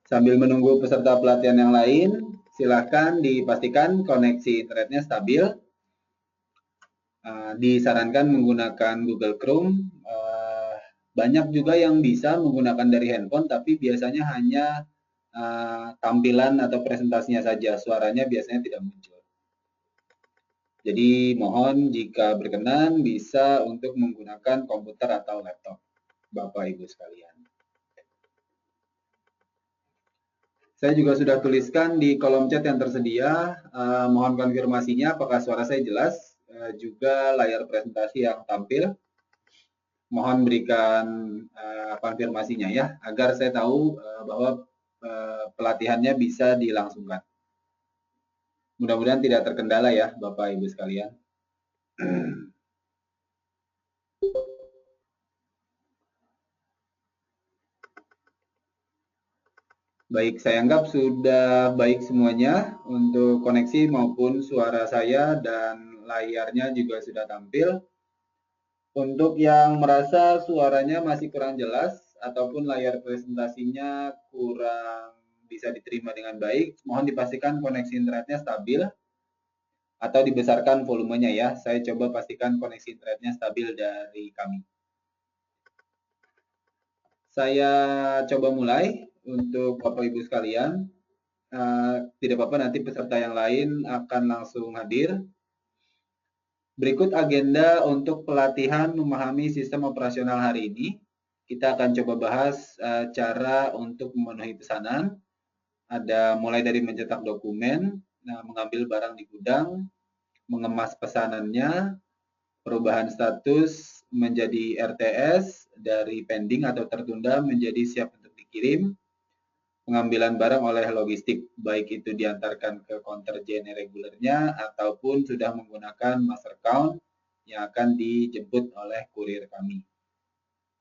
Sambil menunggu peserta pelatihan yang lain, silakan dipastikan koneksi internetnya stabil. Disarankan menggunakan Google Chrome. Banyak juga yang bisa menggunakan dari handphone, tapi biasanya hanya tampilan atau presentasinya saja, suaranya biasanya tidak muncul. Jadi mohon jika berkenan bisa untuk menggunakan komputer atau laptop, Bapak Ibu sekalian. Saya juga sudah tuliskan di kolom chat yang tersedia, mohon konfirmasinya apakah suara saya jelas, juga layar presentasi yang tampil. Mohon berikan konfirmasinya ya, agar saya tahu bahwa pelatihannya bisa dilangsungkan. Mudah-mudahan tidak terkendala ya Bapak Ibu sekalian. Baik, saya anggap sudah baik semuanya untuk koneksi maupun suara saya dan layarnya juga sudah tampil. Untuk yang merasa suaranya masih kurang jelas ataupun layar presentasinya kurang bisa diterima dengan baik, mohon dipastikan koneksi internetnya stabil atau dibesarkan volumenya ya. Saya coba pastikan koneksi internetnya stabil dari kami. Saya coba mulai untuk Bapak Ibu sekalian. Tidak apa-apa, nanti peserta yang lain akan langsung hadir. Berikut agenda untuk pelatihan memahami sistem operasional hari ini. Kita akan coba bahas cara untuk memenuhi pesanan. Ada mulai dari mencetak dokumen, mengambil barang di gudang, mengemas pesanannya, perubahan status menjadi RTS, dari pending atau tertunda menjadi siap untuk dikirim, pengambilan barang oleh logistik, baik itu diantarkan ke counter JNE regulernya ataupun sudah menggunakan master count yang akan dijemput oleh kurir kami.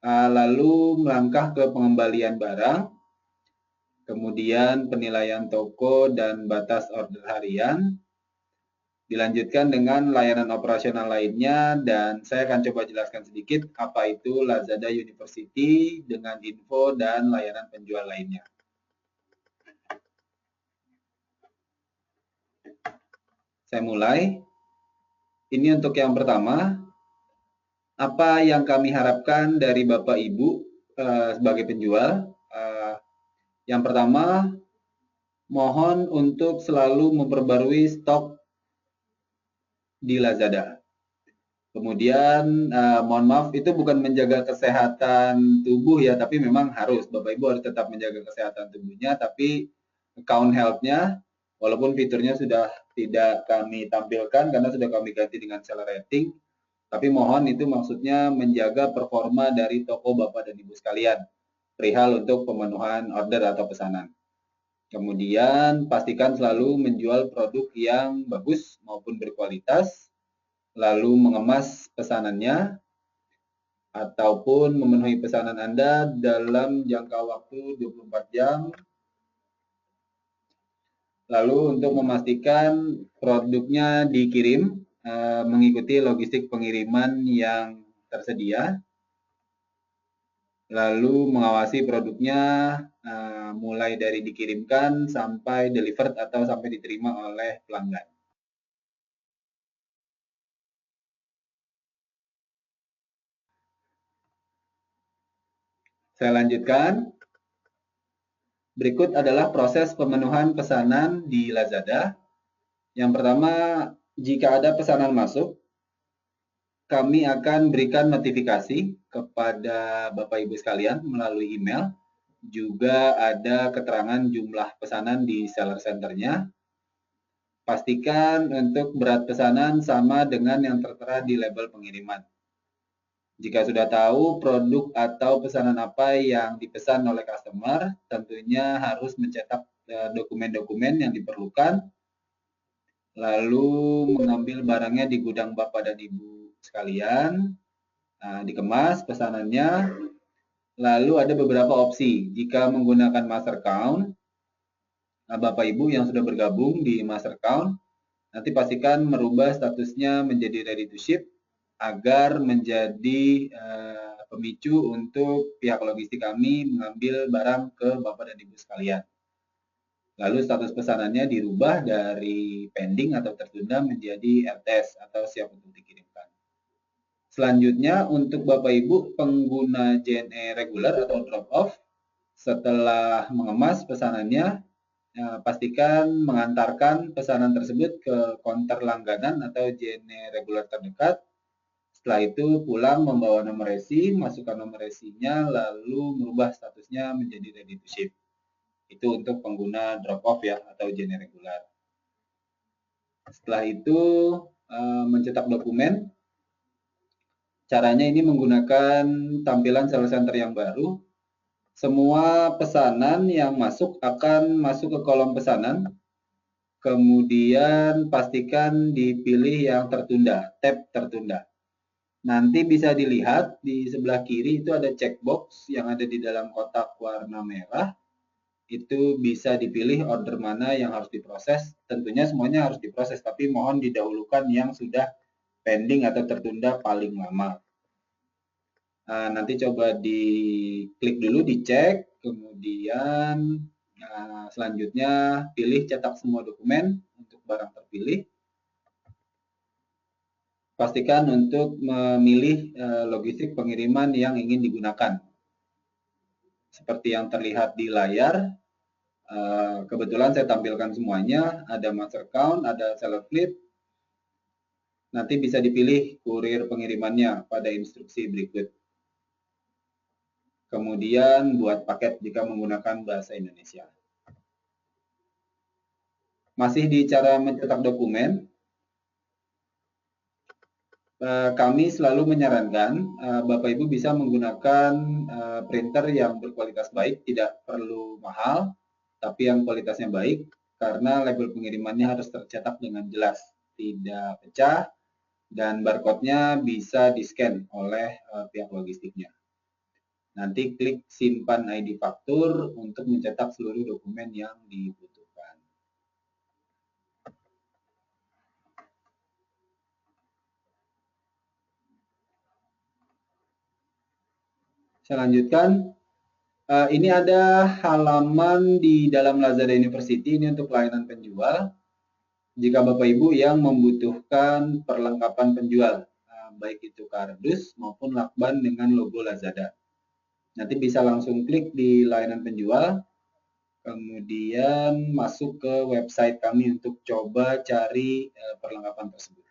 Lalu melangkah ke pengembalian barang, kemudian penilaian toko dan batas order harian, dilanjutkan dengan layanan operasional lainnya, dan saya akan coba jelaskan sedikit apa itu Lazada University dengan info dan layanan penjual lainnya. Saya mulai. Ini untuk yang pertama, apa yang kami harapkan dari Bapak Ibu sebagai penjual. Yang pertama, mohon untuk selalu memperbarui stok di Lazada. Kemudian, mohon maaf, itu bukan menjaga kesehatan tubuh ya, tapi memang harus. Bapak Ibu harus tetap menjaga kesehatan tubuhnya, tapi account health-nya, walaupun fiturnya sudah tidak kami tampilkan karena sudah kami ganti dengan seller rating, tapi mohon itu maksudnya menjaga performa dari toko Bapak dan Ibu sekalian, perihal untuk pemenuhan order atau pesanan. Kemudian pastikan selalu menjual produk yang bagus maupun berkualitas, lalu mengemas pesanannya, ataupun memenuhi pesanan Anda dalam jangka waktu 24 jam. Lalu untuk memastikan produknya dikirim mengikuti logistik pengiriman yang tersedia. Lalu mengawasi produknya mulai dari dikirimkan sampai delivered atau sampai diterima oleh pelanggan. Saya lanjutkan. Berikut adalah proses pemenuhan pesanan di Lazada. Yang pertama, jika ada pesanan masuk, kami akan berikan notifikasi kepada Bapak Ibu sekalian melalui email. Juga ada keterangan jumlah pesanan di seller center-nya. Pastikan untuk berat pesanan sama dengan yang tertera di label pengiriman. Jika sudah tahu produk atau pesanan apa yang dipesan oleh customer, tentunya harus mencetak dokumen-dokumen yang diperlukan, lalu mengambil barangnya di gudang Bapak dan Ibu sekalian, dikemas pesanannya, lalu ada beberapa opsi. Jika menggunakan master count, Bapak Ibu yang sudah bergabung di master count, nanti pastikan merubah statusnya menjadi ready to ship, agar menjadi pemicu untuk pihak logistik kami mengambil barang ke Bapak dan Ibu sekalian. Lalu status pesanannya dirubah dari pending atau tertunda menjadi RTS atau siap untuk dikirimkan. Selanjutnya untuk Bapak Ibu pengguna JNE reguler atau drop off, setelah mengemas pesanannya, pastikan mengantarkan pesanan tersebut ke konter langganan atau JNE reguler terdekat. Setelah itu pulang membawa nomor resi, masukkan nomor resinya, lalu merubah statusnya menjadi ready to ship. Itu untuk pengguna drop off ya atau JNE reguler. Setelah itu mencetak dokumen. Caranya ini menggunakan tampilan sales center yang baru. Semua pesanan yang masuk akan masuk ke kolom pesanan. Kemudian pastikan dipilih yang tertunda, tab tertunda. Nanti bisa dilihat di sebelah kiri itu ada checkbox yang ada di dalam kotak warna merah. Itu bisa dipilih order mana yang harus diproses. Tentunya semuanya harus diproses, tapi mohon didahulukan yang sudah pending atau tertunda paling lama. Nanti coba diklik dulu, dicek, kemudian selanjutnya pilih cetak semua dokumen untuk barang terpilih. Pastikan untuk memilih logistik pengiriman yang ingin digunakan. Seperti yang terlihat di layar, kebetulan saya tampilkan semuanya, ada master account, ada seller fleet. Nanti bisa dipilih kurir pengirimannya pada instruksi berikut. Kemudian buat paket jika menggunakan bahasa Indonesia. Masih di cara mencetak dokumen, kami selalu menyarankan Bapak Ibu bisa menggunakan printer yang berkualitas baik, tidak perlu mahal, tapi yang kualitasnya baik, karena label pengirimannya harus tercetak dengan jelas, tidak pecah, dan barcode-nya bisa di-scan oleh pihak logistiknya. Nanti klik simpan ID faktur untuk mencetak seluruh dokumen yang dibutuhkan. Saya lanjutkan. Ini ada halaman di dalam Lazada University, ini untuk pelayanan penjual. Jika Bapak Ibu yang membutuhkan perlengkapan penjual, baik itu kardus maupun lakban dengan logo Lazada. Nanti bisa langsung klik di layanan penjual, kemudian masuk ke website kami untuk coba cari perlengkapan tersebut.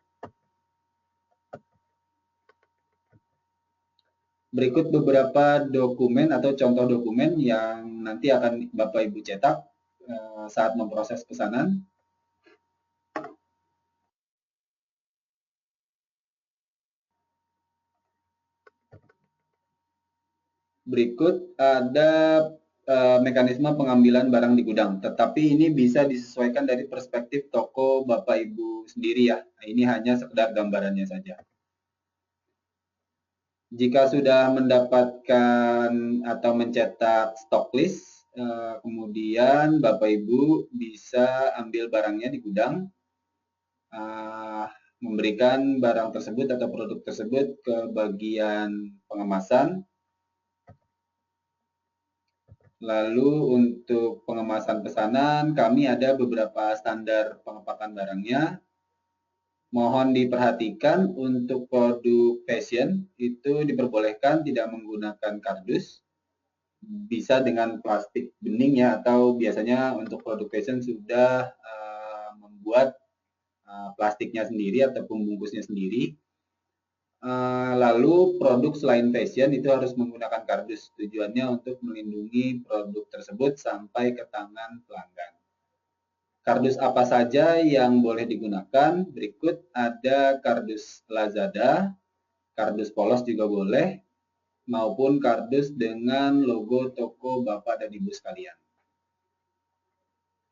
Berikut beberapa dokumen atau contoh dokumen yang nanti akan Bapak Ibu cetak saat memproses pesanan. Berikut ada mekanisme pengambilan barang di gudang, tetapi ini bisa disesuaikan dari perspektif toko Bapak Ibu sendiri ya. Ini hanya sekedar gambarannya saja. Jika sudah mendapatkan atau mencetak stock list, kemudian Bapak Ibu bisa ambil barangnya di gudang, memberikan barang tersebut atau produk tersebut ke bagian pengemasan. Lalu untuk pengemasan pesanan, kami ada beberapa standar pengepakan barangnya. Mohon diperhatikan untuk produk fashion itu diperbolehkan tidak menggunakan kardus. Bisa dengan plastik bening ya, atau biasanya untuk produk fashion sudah membuat plastiknya sendiri atau pembungkusnya sendiri. Lalu produk selain fashion itu harus menggunakan kardus, tujuannya untuk melindungi produk tersebut sampai ke tangan pelanggan. Kardus apa saja yang boleh digunakan? Berikut ada kardus Lazada, kardus polos juga boleh, maupun kardus dengan logo toko Bapak dan Ibu sekalian.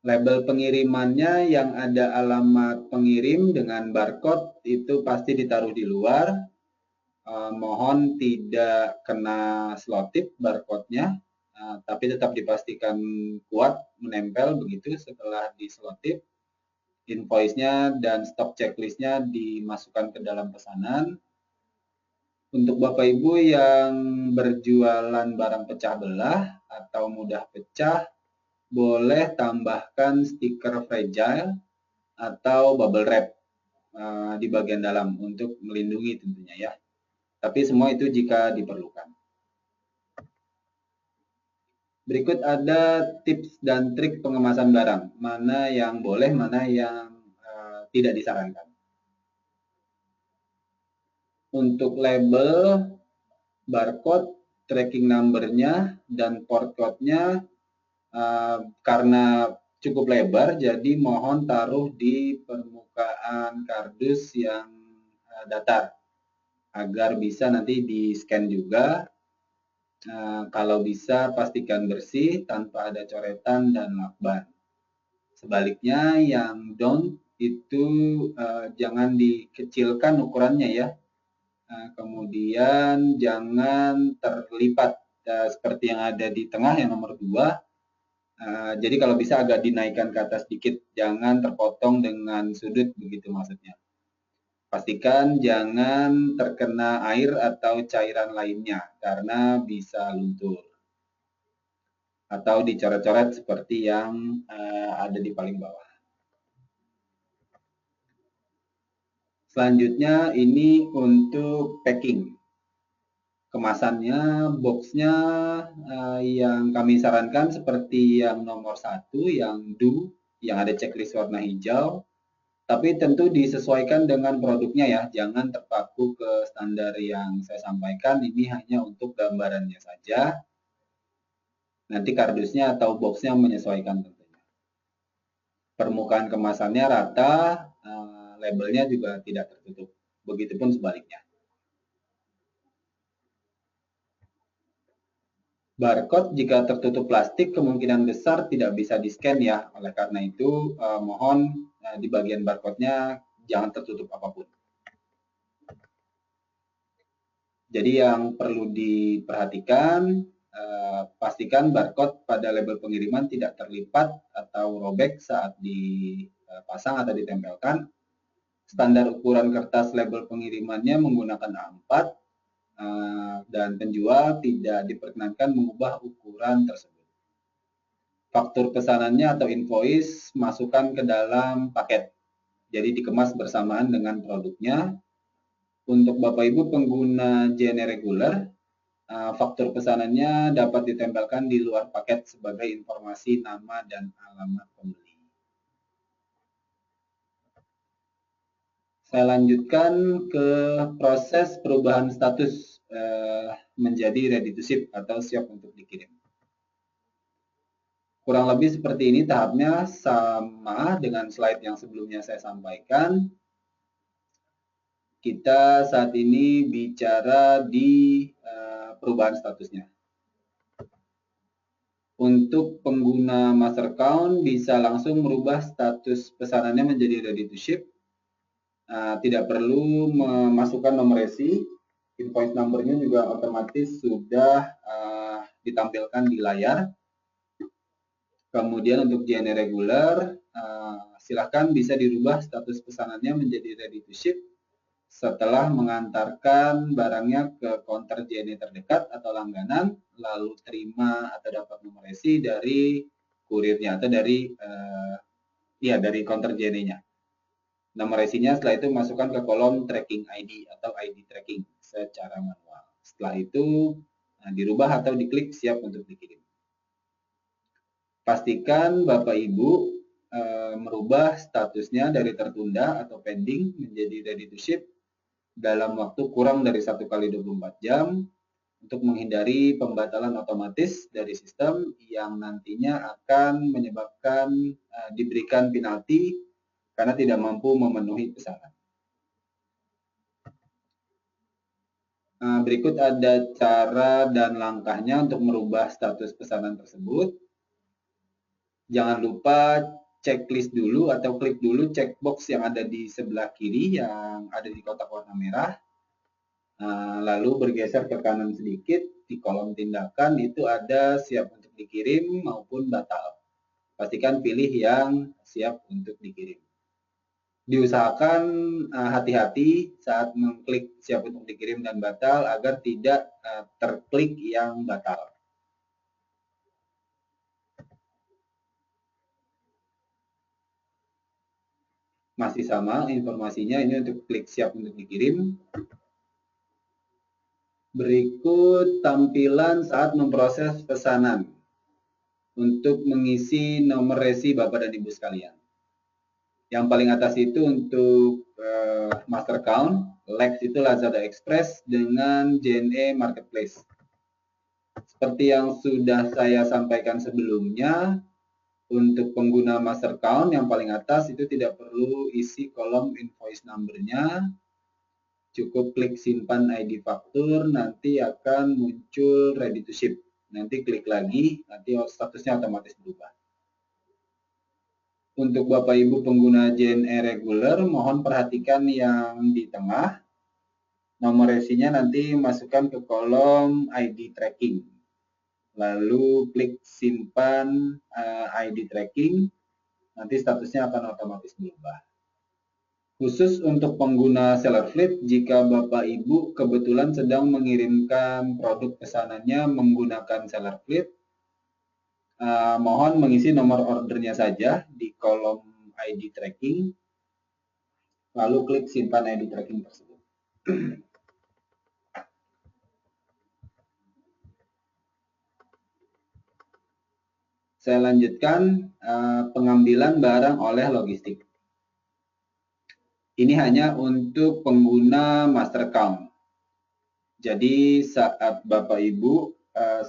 Label pengirimannya yang ada alamat pengirim dengan barcode itu pasti ditaruh di luar. Mohon tidak kena selotip barcode-nya, tapi tetap dipastikan kuat menempel begitu setelah diselotip. Invoice-nya dan stok checklist-nya dimasukkan ke dalam pesanan. Untuk Bapak Ibu yang berjualan barang pecah belah atau mudah pecah, boleh tambahkan stiker fragile atau bubble wrap di bagian dalam untuk melindungi tentunya ya. Tapi semua itu jika diperlukan. Berikut ada tips dan trik pengemasan barang, mana yang boleh, mana yang tidak disarankan. Untuk label, barcode, tracking number-nya, dan port code-nya karena cukup lebar, jadi mohon taruh di permukaan kardus yang datar agar bisa nanti di-scan juga. Kalau bisa pastikan bersih tanpa ada coretan dan lakban. Sebaliknya yang don't itu jangan dikecilkan ukurannya ya. Kemudian jangan terlipat seperti yang ada di tengah yang nomor 2. Jadi kalau bisa agak dinaikkan ke atas sedikit, jangan terpotong dengan sudut begitu maksudnya. Pastikan jangan terkena air atau cairan lainnya karena bisa luntur atau dicoret-coret seperti yang ada di paling bawah. Selanjutnya ini untuk packing. Kemasannya, boxnya yang kami sarankan seperti yang nomor 1, yang do, yang ada checklist warna hijau. Tapi tentu disesuaikan dengan produknya ya, jangan terpaku ke standar yang saya sampaikan, ini hanya untuk gambarannya saja. Nanti kardusnya atau boxnya menyesuaikan tentunya. Permukaan kemasannya rata, labelnya juga tidak tertutup, begitupun sebaliknya. Barcode jika tertutup plastik kemungkinan besar tidak bisa di-scan ya, oleh karena itu mohon di bagian barcode-nya jangan tertutup apapun. Jadi yang perlu diperhatikan, pastikan barcode pada label pengiriman tidak terlipat atau robek saat dipasang atau ditempelkan. Standar ukuran kertas label pengirimannya menggunakan A4 dan penjual tidak diperkenankan mengubah ukuran tersebut. Faktur pesanannya atau invoice masukkan ke dalam paket, jadi dikemas bersamaan dengan produknya. Untuk Bapak Ibu pengguna JNE reguler, faktur pesanannya dapat ditempelkan di luar paket sebagai informasi nama dan alamat pembeli. Saya lanjutkan ke proses perubahan status menjadi ready to ship atau siap untuk dikirim. Kurang lebih seperti ini tahapnya, sama dengan slide yang sebelumnya saya sampaikan. Kita saat ini bicara di perubahan statusnya. Untuk pengguna master account bisa langsung merubah status pesanannya menjadi ready to ship. Tidak perlu memasukkan nomor resi, invoice number-nya juga otomatis sudah ditampilkan di layar. Kemudian untuk JNE reguler, silakan bisa dirubah status pesanannya menjadi ready to ship setelah mengantarkan barangnya ke counter JNE terdekat atau langganan, lalu terima atau dapat nomor resi dari kurirnya atau dari counter JNE-nya. Nomor resinya setelah itu masukkan ke kolom tracking ID atau ID tracking secara manual. Setelah itu dirubah atau diklik siap untuk dikirim. Pastikan Bapak Ibu merubah statusnya dari tertunda atau pending menjadi ready to ship dalam waktu kurang dari 1 kali 24 jam untuk menghindari pembatalan otomatis dari sistem yang nantinya akan menyebabkan diberikan penalti karena tidak mampu memenuhi pesanan. Berikut ada cara dan langkahnya untuk merubah status pesanan tersebut. Jangan lupa checklist dulu atau klik dulu checkbox yang ada di sebelah kiri yang ada di kotak warna merah. Lalu bergeser ke kanan sedikit, di kolom tindakan itu ada siap untuk dikirim maupun batal. Pastikan pilih yang siap untuk dikirim. Diusahakan hati-hati saat mengklik siap untuk dikirim dan batal agar tidak terklik yang batal. masih sama informasinya, ini untuk klik siap untuk dikirim. Berikut tampilan saat memproses pesanan untuk mengisi nomor resi Bapak dan Ibu sekalian. Yang paling atas itu untuk master account, Lex itu Lazada Express dengan JNE Marketplace. Seperti yang sudah saya sampaikan sebelumnya, untuk pengguna master account yang paling atas itu tidak perlu isi kolom invoice number-nya, cukup klik simpan ID faktur, nanti akan muncul ready to ship. Nanti klik lagi, nanti statusnya otomatis berubah. Untuk Bapak Ibu pengguna JNE reguler, mohon perhatikan yang di tengah. Nomor resinya nanti masukkan ke kolom ID tracking. Lalu klik simpan ID tracking, nanti statusnya akan otomatis berubah. Khusus untuk pengguna seller fleet, jika Bapak Ibu kebetulan sedang mengirimkan produk pesanannya menggunakan seller fleet, mohon mengisi nomor ordernya saja di kolom ID tracking, lalu klik simpan ID tracking tersebut. Saya lanjutkan pengambilan barang oleh logistik. Ini hanya untuk pengguna master account. Jadi saat Bapak Ibu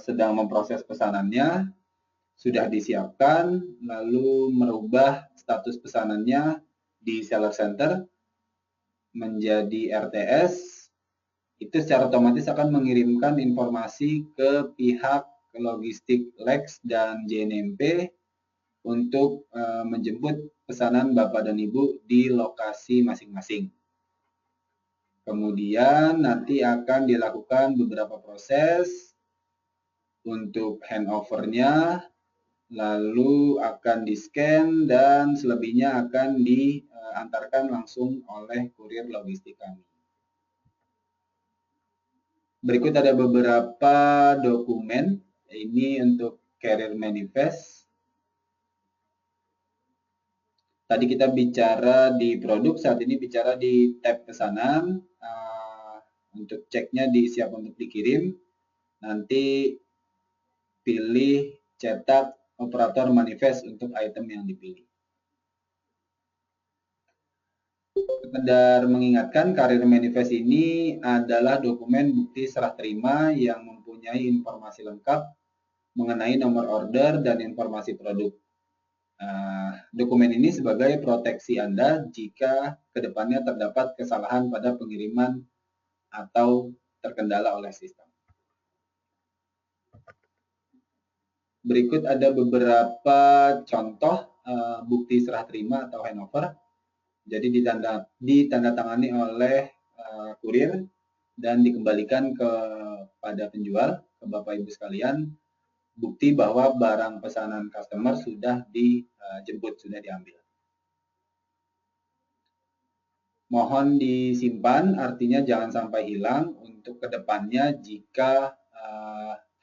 sedang memproses pesanannya, sudah disiapkan, lalu merubah status pesanannya di seller center menjadi RTS, itu secara otomatis akan mengirimkan informasi ke pihak logistik Lex dan JNMP untuk menjemput pesanan Bapak dan Ibu di lokasi masing-masing. Kemudian nanti akan dilakukan beberapa proses untuk handover-nya, lalu akan di-scan dan selebihnya akan diantarkan langsung oleh kurir logistik kami. Berikut ada beberapa dokumen, ini untuk carrier manifest. Tadi kita bicara di produk, saat ini bicara di tab pesanan. Untuk ceknya di siap untuk dikirim, nanti pilih cetak operator manifest untuk item yang dipilih. Sekedar mengingatkan, Carrier Manifest ini adalah dokumen bukti serah terima yang mempunyai informasi lengkap mengenai nomor order dan informasi produk. Dokumen ini sebagai proteksi Anda jika kedepannya terdapat kesalahan pada pengiriman atau terkendala oleh sistem. Berikut ada beberapa contoh bukti serah terima atau handover. Jadi ditandatangani oleh kurir dan dikembalikan kepada penjual, ke Bapak Ibu sekalian, bukti bahwa barang pesanan customer sudah dijemput, sudah diambil. Mohon disimpan, artinya jangan sampai hilang untuk kedepannya jika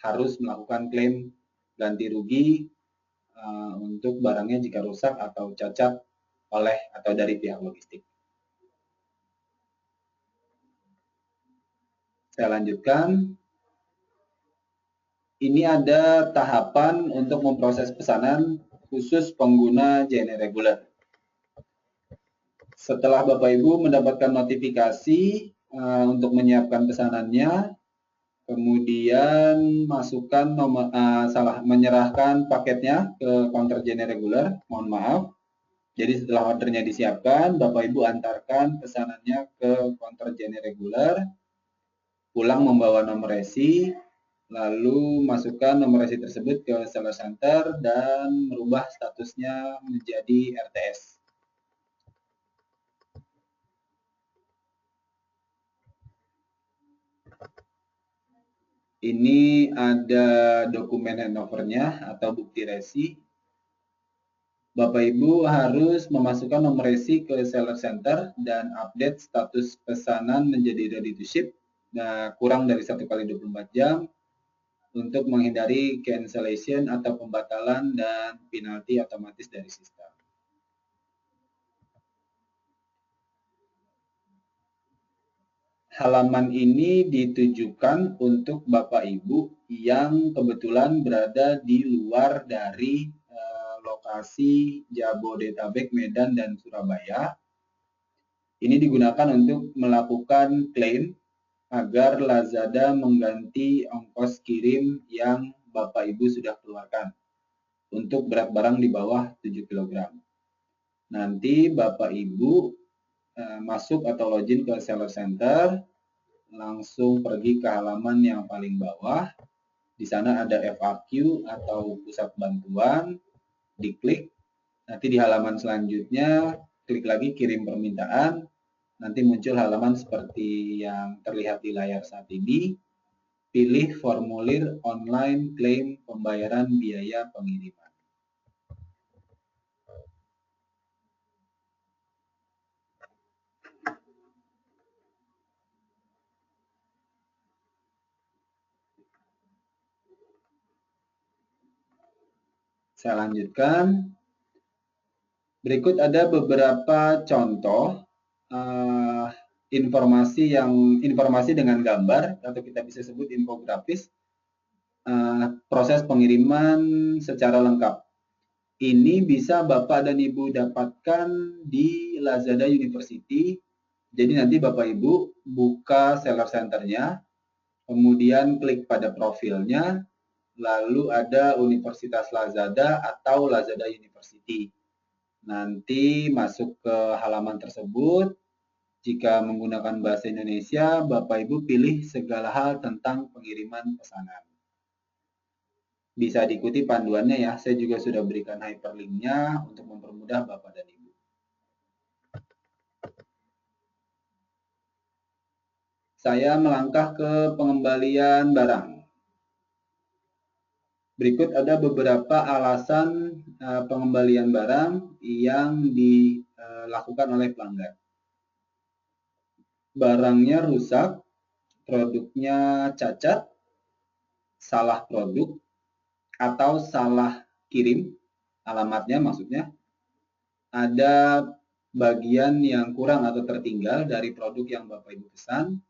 harus melakukan klaim ganti rugi untuk barangnya jika rusak atau cacat oleh atau dari pihak logistik. Saya lanjutkan. Ini ada tahapan untuk memproses pesanan khusus pengguna JNE reguler. Setelah Bapak Ibu mendapatkan notifikasi untuk menyiapkan pesanannya, kemudian masukkan menyerahkan paketnya ke counter JNE reguler. Mohon maaf. Jadi setelah ordernya disiapkan, Bapak Ibu antarkan pesanannya ke counter JNE reguler, pulang membawa nomor resi, lalu masukkan nomor resi tersebut ke seller center dan merubah statusnya menjadi RTS. Ini ada dokumen handover-nya atau bukti resi. Bapak Ibu harus memasukkan nomor resi ke seller center dan update status pesanan menjadi ready to ship kurang dari 1 kali 24 jam untuk menghindari cancellation atau pembatalan dan penalti otomatis dari sistem. halaman ini ditujukan untuk Bapak Ibu yang kebetulan berada di luar dari lokasi Jabodetabek, Medan, dan Surabaya. Ini digunakan untuk melakukan klaim agar Lazada mengganti ongkos kirim yang Bapak Ibu sudah keluarkan untuk berat barang di bawah 7 kg. Nanti Bapak Ibu masuk atau login ke Seller Center, langsung pergi ke halaman yang paling bawah. Di sana ada FAQ atau pusat bantuan, diklik. Nanti di halaman selanjutnya, klik lagi kirim permintaan. Nanti muncul halaman seperti yang terlihat di layar saat ini. Pilih formulir online klaim pembayaran biaya pengiriman. Saya lanjutkan. Berikut ada beberapa contoh informasi dengan gambar atau kita bisa sebut infografis proses pengiriman secara lengkap. Ini bisa Bapak dan Ibu dapatkan di Lazada University. Jadi nanti Bapak Ibu buka Seller Center-nya, kemudian klik pada profilnya, lalu ada Universitas Lazada atau Lazada University. Nanti masuk ke halaman tersebut. Jika menggunakan bahasa Indonesia, Bapak Ibu pilih segala hal tentang pengiriman pesanan. Bisa diikuti panduannya ya, saya juga sudah berikan hyperlink-nya untuk mempermudah Bapak dan Ibu. Saya melangkah ke pengembalian barang. Berikut ada beberapa alasan pengembalian barang yang dilakukan oleh pelanggan. Barangnya rusak, produknya cacat, salah produk, atau salah kirim, alamatnya maksudnya, ada bagian yang kurang atau tertinggal dari produk yang Bapak Ibu pesan,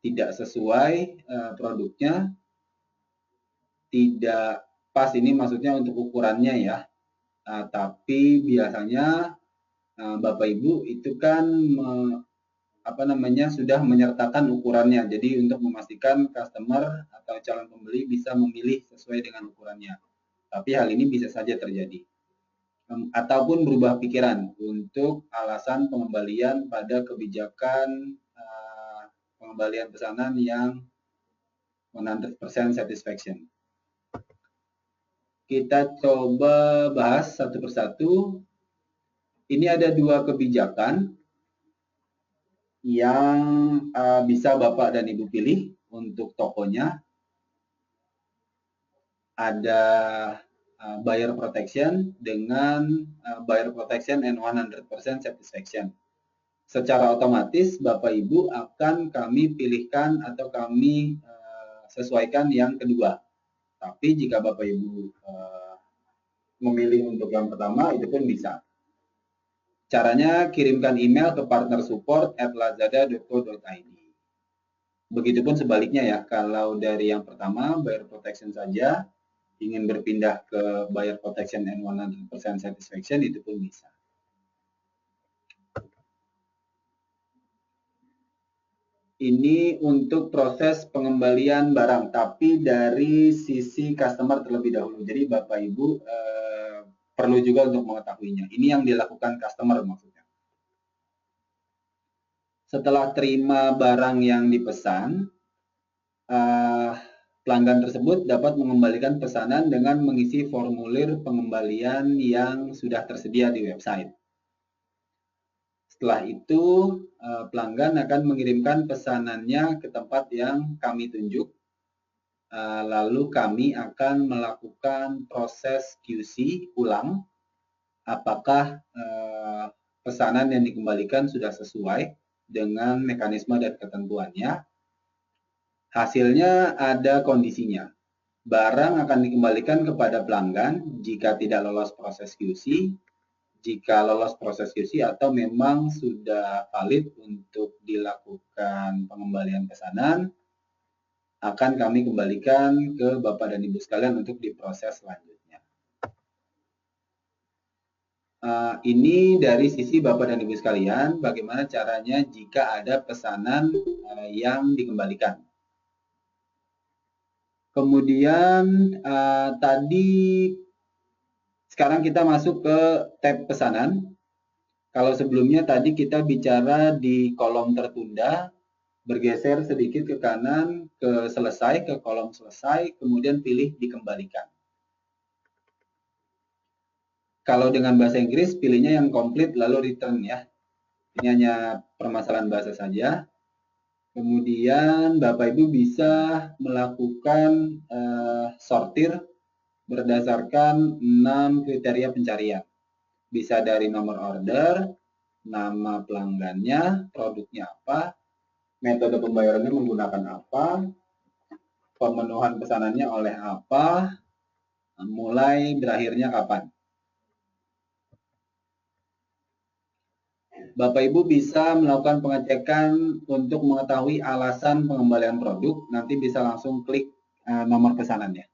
tidak sesuai produknya, tidak pas, ini maksudnya untuk ukurannya ya, tapi biasanya Bapak Ibu itu kan sudah menyertakan ukurannya. Jadi untuk memastikan customer atau calon pembeli bisa memilih sesuai dengan ukurannya. Tapi hal ini bisa saja terjadi. Ataupun berubah pikiran untuk alasan pengembalian pada kebijakan pengembalian pesanan yang 100% satisfaction. Kita coba bahas satu persatu. Ini ada dua kebijakan yang bisa Bapak dan Ibu pilih untuk tokonya. Ada buyer protection dengan buyer protection and 100% satisfaction. Secara otomatis Bapak Ibu akan kami pilihkan atau kami sesuaikan yang kedua. Tapi jika Bapak Ibu memilih untuk yang pertama, itu pun bisa. Caranya kirimkan email ke partnersupport@lazada.co.id. Begitupun sebaliknya ya, kalau dari yang pertama buyer protection saja ingin berpindah ke buyer protection and 100% satisfaction, itu pun bisa. Ini untuk proses pengembalian barang, tapi dari sisi customer terlebih dahulu. Jadi Bapak Ibu perlu juga untuk mengetahuinya. Ini yang dilakukan customer maksudnya. Setelah terima barang yang dipesan, pelanggan tersebut dapat mengembalikan pesanan dengan mengisi formulir pengembalian yang sudah tersedia di website. Setelah itu, pelanggan akan mengirimkan pesanannya ke tempat yang kami tunjuk. Lalu kami akan melakukan proses QC ulang, apakah pesanan yang dikembalikan sudah sesuai dengan mekanisme dan ketentuannya. Hasilnya ada kondisinya. Barang akan dikembalikan kepada pelanggan jika tidak lolos proses QC. jika lolos proses QC atau memang sudah valid untuk dilakukan pengembalian pesanan, akan kami kembalikan ke Bapak dan Ibu sekalian untuk diproses selanjutnya. Ini dari sisi Bapak dan Ibu sekalian, bagaimana caranya jika ada pesanan yang dikembalikan. Kemudian sekarang kita masuk ke tab pesanan. Kalau sebelumnya tadi kita bicara di kolom tertunda, bergeser sedikit ke kanan, ke selesai, ke kolom selesai, kemudian pilih dikembalikan. Kalau dengan bahasa Inggris, pilihnya yang komplit lalu return ya. Ini hanya permasalahan bahasa saja. Kemudian Bapak Ibu bisa melakukan sortir berdasarkan 6 kriteria pencarian. Bisa dari nomor order, nama pelanggannya, produknya apa, metode pembayarannya menggunakan apa, pemenuhan pesanannya oleh apa, mulai berakhirnya kapan. Bapak Ibu bisa melakukan pengecekan untuk mengetahui alasan pengembalian produk, nanti bisa langsung klik nomor pesanannya.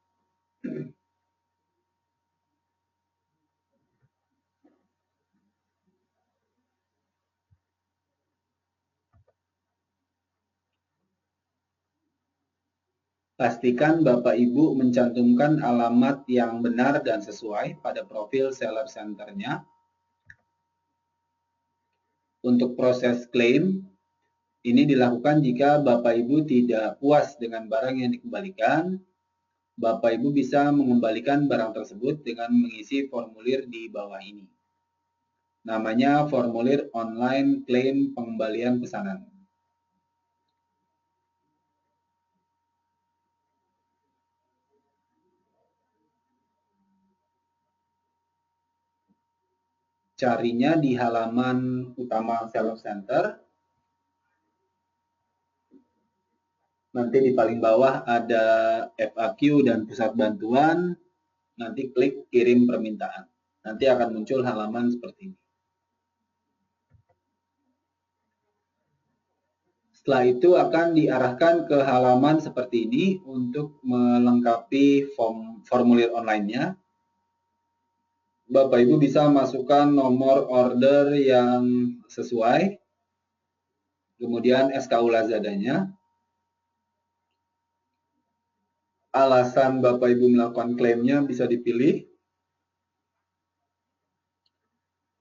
Pastikan Bapak Ibu mencantumkan alamat yang benar dan sesuai pada profil seller center-nya. Untuk proses klaim, ini dilakukan jika Bapak Ibu tidak puas dengan barang yang dikembalikan. Bapak Ibu bisa mengembalikan barang tersebut dengan mengisi formulir di bawah ini. Namanya formulir online klaim pengembalian pesanan. Carinya di halaman utama seller center. Nanti di paling bawah ada FAQ dan pusat bantuan. Nanti klik kirim permintaan. Nanti akan muncul halaman seperti ini. Setelah itu akan diarahkan ke halaman seperti ini untuk melengkapi formulir online-nya. Bapak Ibu bisa masukkan nomor order yang sesuai, kemudian SKU Lazadanya, alasan Bapak Ibu melakukan klaimnya bisa dipilih.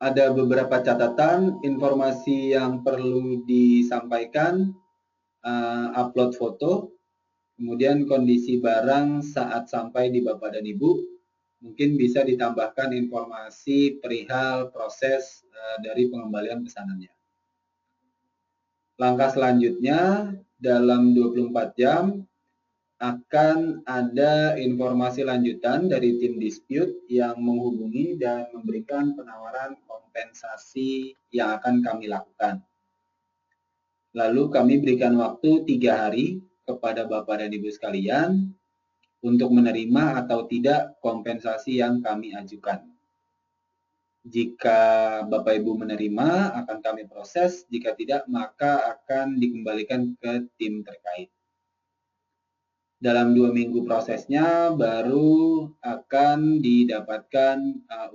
Ada beberapa catatan, informasi yang perlu disampaikan, upload foto, kemudian kondisi barang saat sampai di Bapak dan Ibu. Mungkin bisa ditambahkan informasi perihal proses dari pengembalian pesanannya. Langkah selanjutnya, dalam 24 jam akan ada informasi lanjutan dari tim dispute yang menghubungi dan memberikan penawaran kompensasi yang akan kami lakukan. Lalu kami berikan waktu 3 hari kepada Bapak dan Ibu sekalian untuk menerima atau tidak kompensasi yang kami ajukan. Jika Bapak Ibu menerima, akan kami proses. Jika tidak, maka akan dikembalikan ke tim terkait. Dalam 2 minggu prosesnya, baru akan didapatkan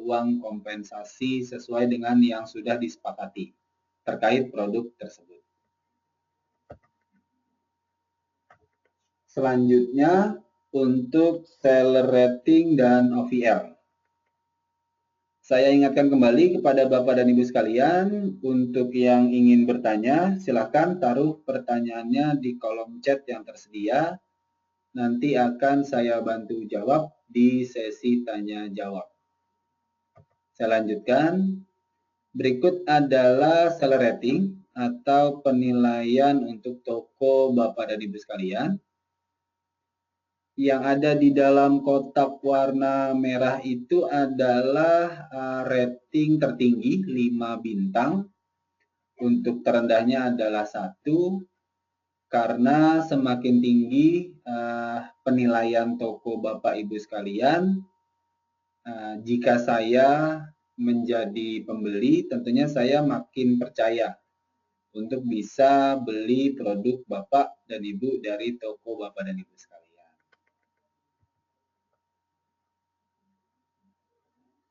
uang kompensasi sesuai dengan yang sudah disepakati terkait produk tersebut. Selanjutnya, untuk seller rating dan OVR. Saya ingatkan kembali kepada Bapak dan Ibu sekalian, untuk yang ingin bertanya, silakan taruh pertanyaannya di kolom chat yang tersedia. Nanti akan saya bantu jawab di sesi tanya jawab. Saya lanjutkan. Berikut adalah seller rating atau penilaian untuk toko Bapak dan Ibu sekalian. Yang ada di dalam kotak warna merah itu adalah rating tertinggi 5 bintang. Untuk terendahnya adalah 1, karena semakin tinggi penilaian toko Bapak Ibu sekalian, jika saya menjadi pembeli, tentunya saya makin percaya untuk bisa beli produk Bapak dan Ibu dari toko Bapak dan Ibu sekalian.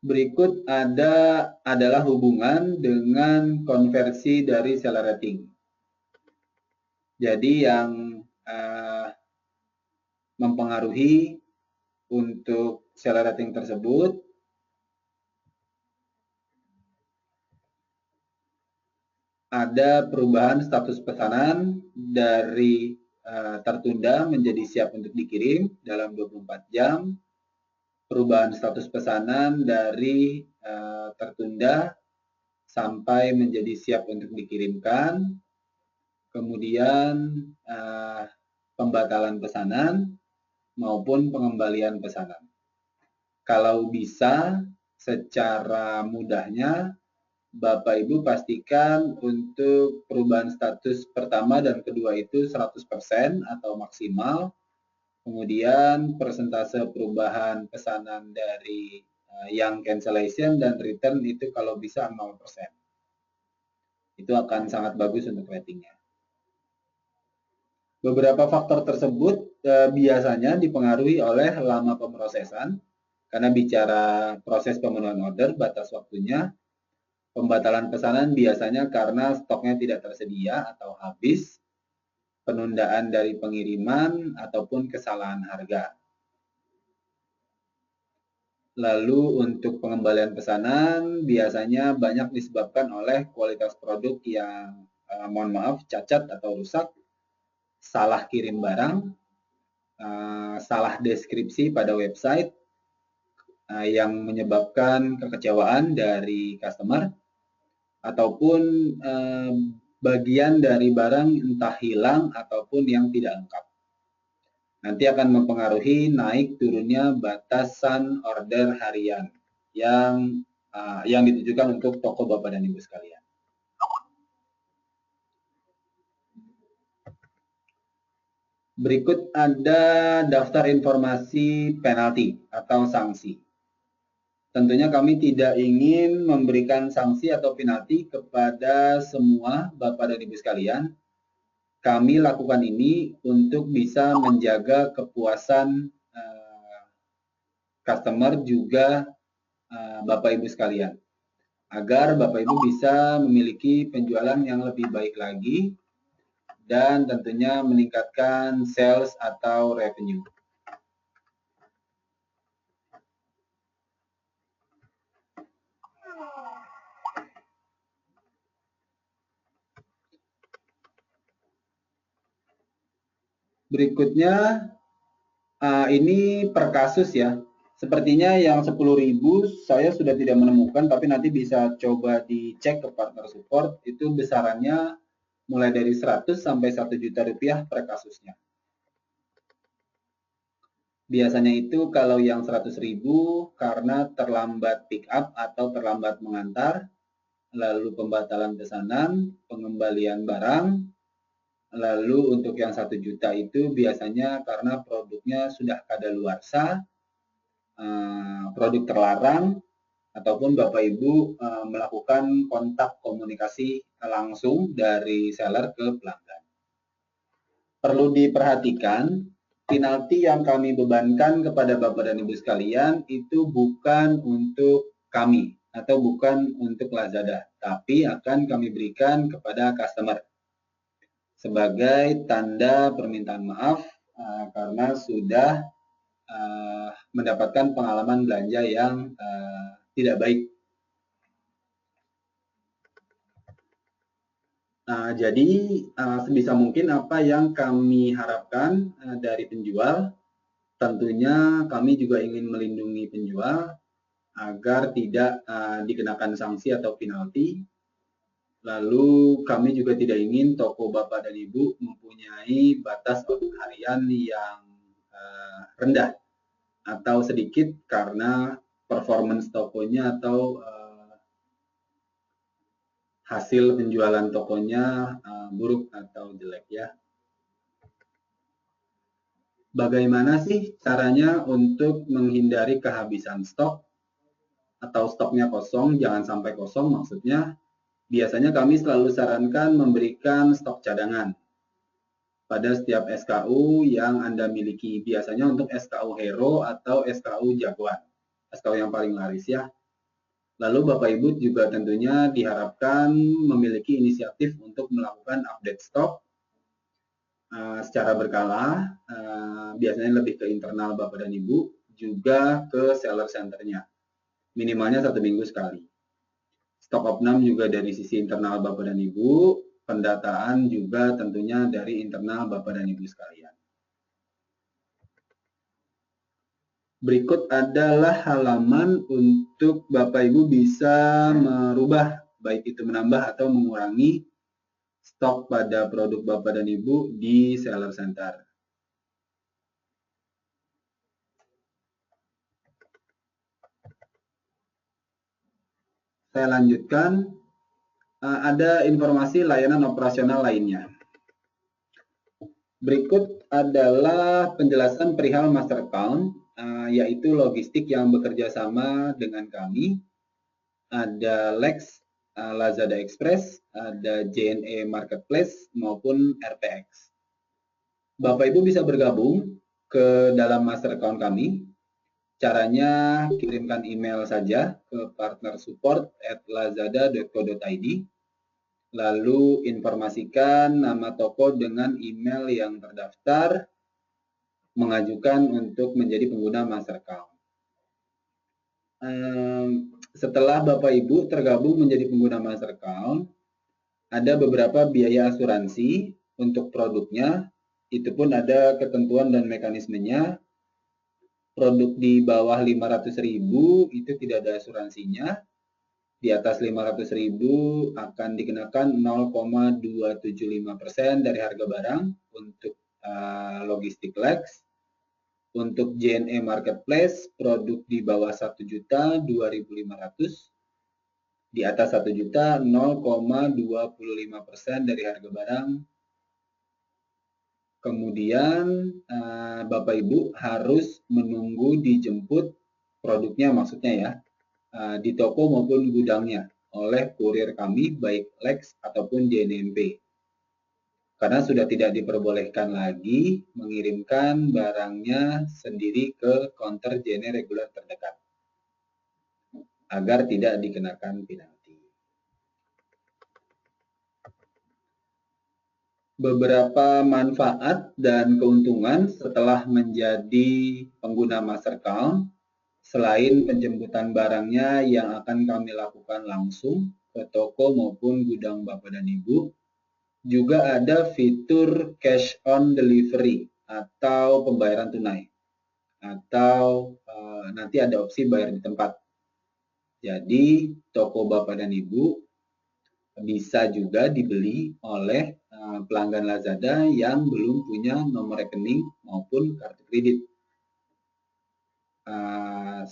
Berikut adalah hubungan dengan konversi dari seller rating. Jadi yang mempengaruhi untuk seller rating tersebut ada perubahan status pesanan dari tertunda menjadi siap untuk dikirim dalam 24 jam, perubahan status pesanan dari tertunda sampai menjadi siap untuk dikirimkan, kemudian pembatalan pesanan maupun pengembalian pesanan. Kalau bisa, secara mudahnya Bapak Ibu pastikan untuk perubahan status pertama dan kedua itu 100% atau maksimal. Kemudian persentase perubahan pesanan dari yang cancellation dan return itu kalau bisa 0%. Itu akan sangat bagus untuk ratingnya. Beberapa faktor tersebut biasanya dipengaruhi oleh lama pemrosesan, karena bicara proses pemenuhan order, batas waktunya. Pembatalan pesanan biasanya karena stoknya tidak tersedia atau habis, penundaan dari pengiriman, ataupun kesalahan harga. Lalu untuk pengembalian pesanan biasanya banyak disebabkan oleh kualitas produk yang mohon maaf cacat atau rusak, salah kirim barang, salah deskripsi pada website yang menyebabkan kekecewaan dari customer, ataupun bagian dari barang entah hilang ataupun yang tidak lengkap. Nanti akan mempengaruhi naik turunnya batasan order harian yang ditujukan untuk toko Bapak dan Ibu sekalian. Berikut ada daftar informasi penalti atau sanksi. Tentunya kami tidak ingin memberikan sanksi atau penalti kepada semua Bapak dan Ibu sekalian. Kami lakukan ini untuk bisa menjaga kepuasan customer juga Bapak Ibu sekalian, agar Bapak Ibu bisa memiliki penjualan yang lebih baik lagi dan tentunya meningkatkan sales atau revenue. Berikutnya ini per kasus ya. Sepertinya yang 10.000 saya sudah tidak menemukan, tapi nanti bisa coba dicek ke partner support, itu besarannya mulai dari 100 sampai 1 juta rupiah per kasusnya. Biasanya itu kalau yang 100.000 karena terlambat pick up atau terlambat mengantar, lalu pembatalan pesanan, pengembalian barang. Lalu untuk yang 1 juta itu biasanya karena produknya sudah kadaluarsa, produk terlarang, ataupun Bapak Ibu melakukan kontak komunikasi langsung dari seller ke pelanggan. Perlu diperhatikan, penalti yang kami bebankan kepada Bapak dan Ibu sekalian itu bukan untuk kami atau bukan untuk Lazada, tapi akan kami berikan kepada customer sebagai tanda permintaan maaf karena sudah mendapatkan pengalaman belanja yang tidak baik. Jadi sebisa mungkin apa yang kami harapkan dari penjual, tentunya kami juga ingin melindungi penjual agar tidak dikenakan sanksi atau penalti. Lalu kami juga tidak ingin toko Bapak dan Ibu mempunyai batas order harian yang rendah atau sedikit karena performance tokonya atau hasil penjualan tokonya buruk atau jelek ya. Bagaimana sih caranya untuk menghindari kehabisan stok atau stoknya kosong, jangan sampai kosong maksudnya, biasanya kami selalu sarankan memberikan stok cadangan pada setiap SKU yang Anda miliki. Biasanya untuk SKU Hero atau SKU Jaguar, SKU yang paling laris ya. Lalu Bapak Ibu juga tentunya diharapkan memiliki inisiatif untuk melakukan update stok secara berkala, biasanya lebih ke internal Bapak dan Ibu, juga ke seller centernya. Minimalnya 1 minggu sekali. Stok opnam juga dari sisi internal Bapak dan Ibu, pendataan juga tentunya dari internal Bapak dan Ibu sekalian. Berikut adalah halaman untuk Bapak Ibu bisa merubah, baik itu menambah atau mengurangi stok pada produk Bapak dan Ibu di Seller Center. Saya lanjutkan, ada informasi layanan operasional lainnya. Berikut adalah penjelasan perihal master account, yaitu logistik yang bekerja sama dengan kami. Ada Lex, Lazada Express, ada JNE Marketplace, maupun RPX. Bapak Ibu bisa bergabung ke dalam master account kami. Caranya kirimkan email saja ke partnersupport@lazada.co.id, lalu informasikan nama toko dengan email yang terdaftar, mengajukan untuk menjadi pengguna master account. Setelah Bapak Ibu tergabung menjadi pengguna master account, ada beberapa biaya asuransi untuk produknya, itu pun ada ketentuan dan mekanismenya. Produk di bawah 500.000 itu tidak ada asuransinya. Di atas 500.000 akan dikenakan 0,275% dari harga barang untuk logistik Lex. Untuk JNE Marketplace, produk di bawah 1.2.500, di atas 1 juta 0,25% dari harga barang. Kemudian Bapak Ibu harus menunggu dijemput produknya, maksudnya ya, di toko maupun gudangnya oleh kurir kami, baik Lex ataupun JNMP. Karena sudah tidak diperbolehkan lagi mengirimkan barangnya sendiri ke counter JNE reguler terdekat, agar tidak dikenakan penalti. Beberapa manfaat dan keuntungan setelah menjadi pengguna master account, selain penjemputan barangnya yang akan kami lakukan langsung ke toko maupun gudang Bapak dan Ibu, juga ada fitur cash on delivery atau pembayaran tunai, atau nanti ada opsi bayar di tempat. Jadi toko Bapak dan Ibu bisa juga dibeli oleh pelanggan Lazada yang belum punya nomor rekening maupun kartu kredit.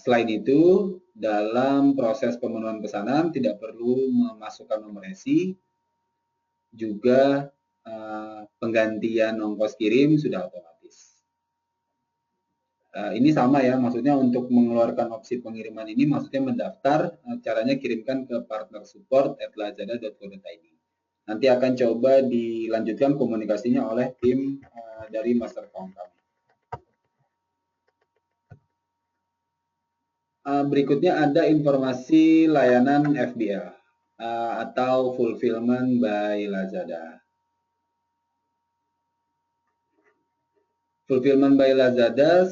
Selain itu, dalam proses pemenuhan pesanan tidak perlu memasukkan nomor resi, juga penggantian ongkos kirim sudah otomatis. Ini sama ya, maksudnya untuk mengeluarkan opsi pengiriman ini maksudnya mendaftar, caranya kirimkan ke partnersupport@lazada.co.id. Nanti akan coba dilanjutkan komunikasinya oleh tim dari master account kami. Berikutnya ada informasi layanan FBL atau Fulfillment by Lazada. Fulfillment by Lazada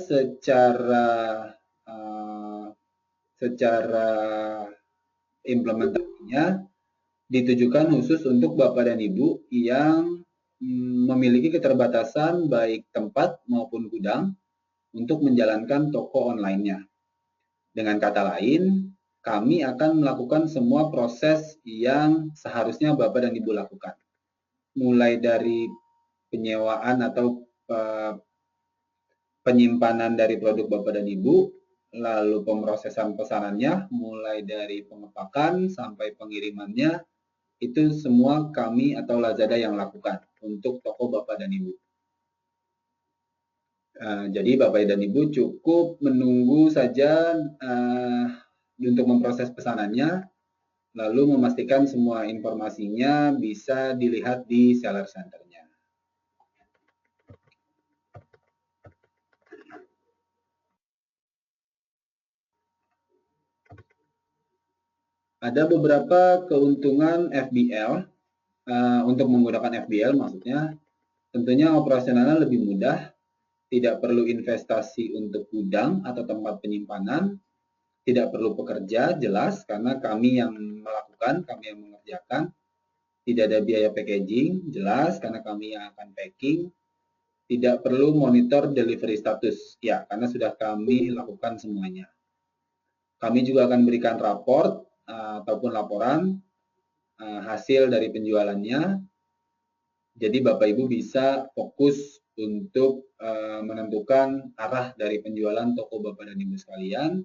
secara implementasinya ditujukan khusus untuk Bapak dan Ibu yang memiliki keterbatasan baik tempat maupun gudang untuk menjalankan toko online-nya. Dengan kata lain, kami akan melakukan semua proses yang seharusnya Bapak dan Ibu lakukan. Mulai dari penyewaan atau penyimpanan dari produk Bapak dan Ibu, lalu pemrosesan pesanannya, mulai dari pengepakan sampai pengirimannya, itu semua kami atau Lazada yang lakukan untuk toko Bapak dan Ibu. Jadi Bapak dan Ibu cukup menunggu saja untuk memproses pesanannya, lalu memastikan semua informasinya bisa dilihat di Seller Center-nya. Ada beberapa keuntungan FBL, untuk menggunakan FBL maksudnya, tentunya operasionalnya lebih mudah, tidak perlu investasi untuk gudang atau tempat penyimpanan, tidak perlu pekerja, jelas, karena kami yang melakukan, kami yang mengerjakan. Tidak ada biaya packaging, jelas, karena kami yang akan packing. Tidak perlu monitor delivery status, ya, karena sudah kami lakukan semuanya. Kami juga akan berikan raport ataupun laporan hasil dari penjualannya. Jadi Bapak Ibu bisa fokus untuk menentukan arah dari penjualan toko Bapak dan Ibu sekalian.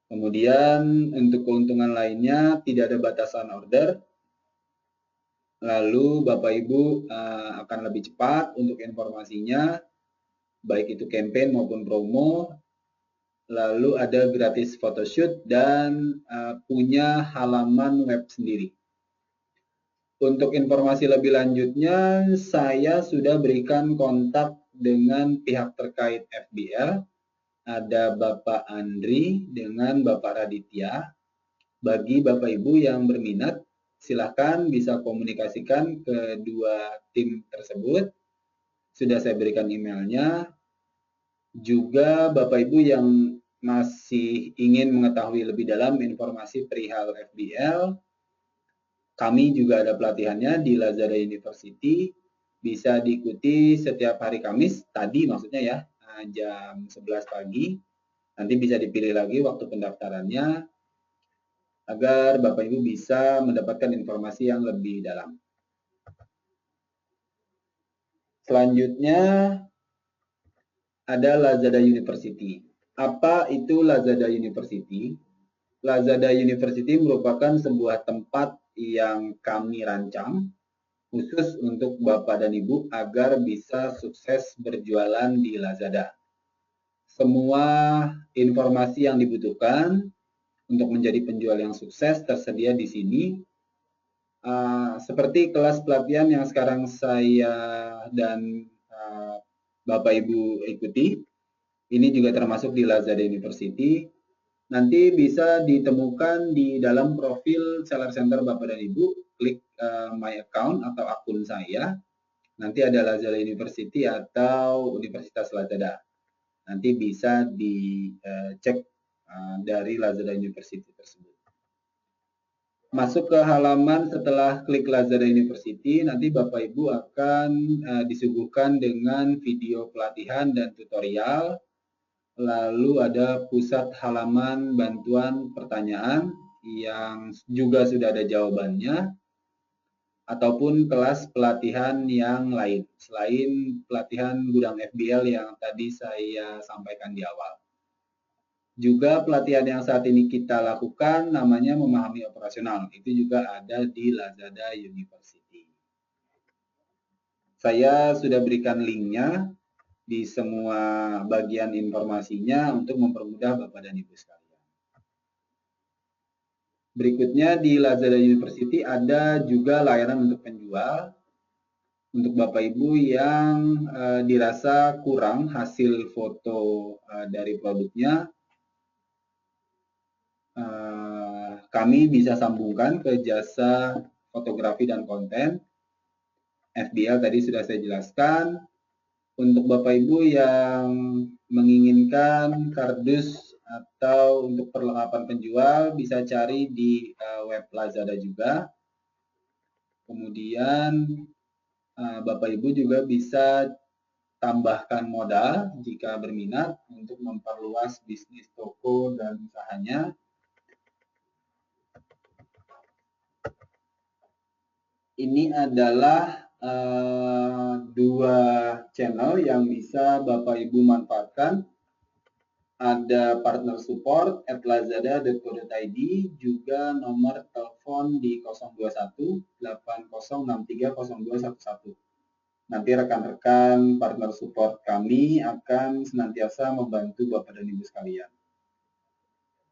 Kemudian untuk keuntungan lainnya tidak ada batasan order. Lalu Bapak Ibu akan lebih cepat untuk informasinya, baik itu campaign maupun promo. Lalu ada gratis photoshoot dan punya halaman web sendiri. Untuk informasi lebih lanjutnya, saya sudah berikan kontak dengan pihak terkait FBL. Ada Bapak Andri dengan Bapak Raditya. Bagi Bapak Ibu yang berminat, silakan bisa komunikasikan kedua tim tersebut. Sudah saya berikan emailnya. Juga Bapak Ibu yang masih ingin mengetahui lebih dalam informasi perihal FBL, kami juga ada pelatihannya di Lazada University, bisa diikuti setiap hari Kamis, tadi maksudnya ya, jam 11 pagi, nanti bisa dipilih lagi waktu pendaftarannya, agar Bapak Ibu bisa mendapatkan informasi yang lebih dalam. Selanjutnya, ada Lazada University. Apa itu Lazada University? Lazada University merupakan sebuah tempat yang kami rancang khusus untuk Bapak dan Ibu agar bisa sukses berjualan di Lazada. Semua informasi yang dibutuhkan untuk menjadi penjual yang sukses tersedia di sini. Seperti kelas pelatihan yang sekarang saya dan Bapak Ibu ikuti, ini juga termasuk di Lazada University. Nanti bisa ditemukan di dalam profil Seller Center Bapak dan Ibu, klik My Account atau akun saya. Nanti ada Lazada University atau Universitas Lazada. Nanti bisa dicek dari Lazada University tersebut. Masuk ke halaman setelah klik Lazada University, nanti Bapak Ibu akan disuguhkan dengan video pelatihan dan tutorial. Lalu ada pusat halaman bantuan pertanyaan yang juga sudah ada jawabannya, ataupun kelas pelatihan yang lain, selain pelatihan gudang FBL yang tadi saya sampaikan di awal. Juga pelatihan yang saat ini kita lakukan namanya memahami operasional, itu juga ada di Lazada University. Saya sudah berikan linknya di semua bagian informasinya untuk mempermudah Bapak dan Ibu sekalian. Berikutnya di Lazada University ada juga layanan untuk penjual. Untuk Bapak Ibu yang dirasa kurang hasil foto dari produknya, kami bisa sambungkan ke jasa fotografi dan konten. FBL tadi sudah saya jelaskan. Untuk Bapak Ibu yang menginginkan kardus atau untuk perlengkapan penjual bisa cari di web Lazada juga. Kemudian Bapak Ibu juga bisa tambahkan modal jika berminat untuk memperluas bisnis toko dan usahanya. Ini adalah dua channel yang bisa Bapak Ibu manfaatkan. Ada partner support @lazada.co.id, juga nomor telepon di 021 8063 0211. Nanti rekan-rekan partner support kami akan senantiasa membantu Bapak dan Ibu sekalian.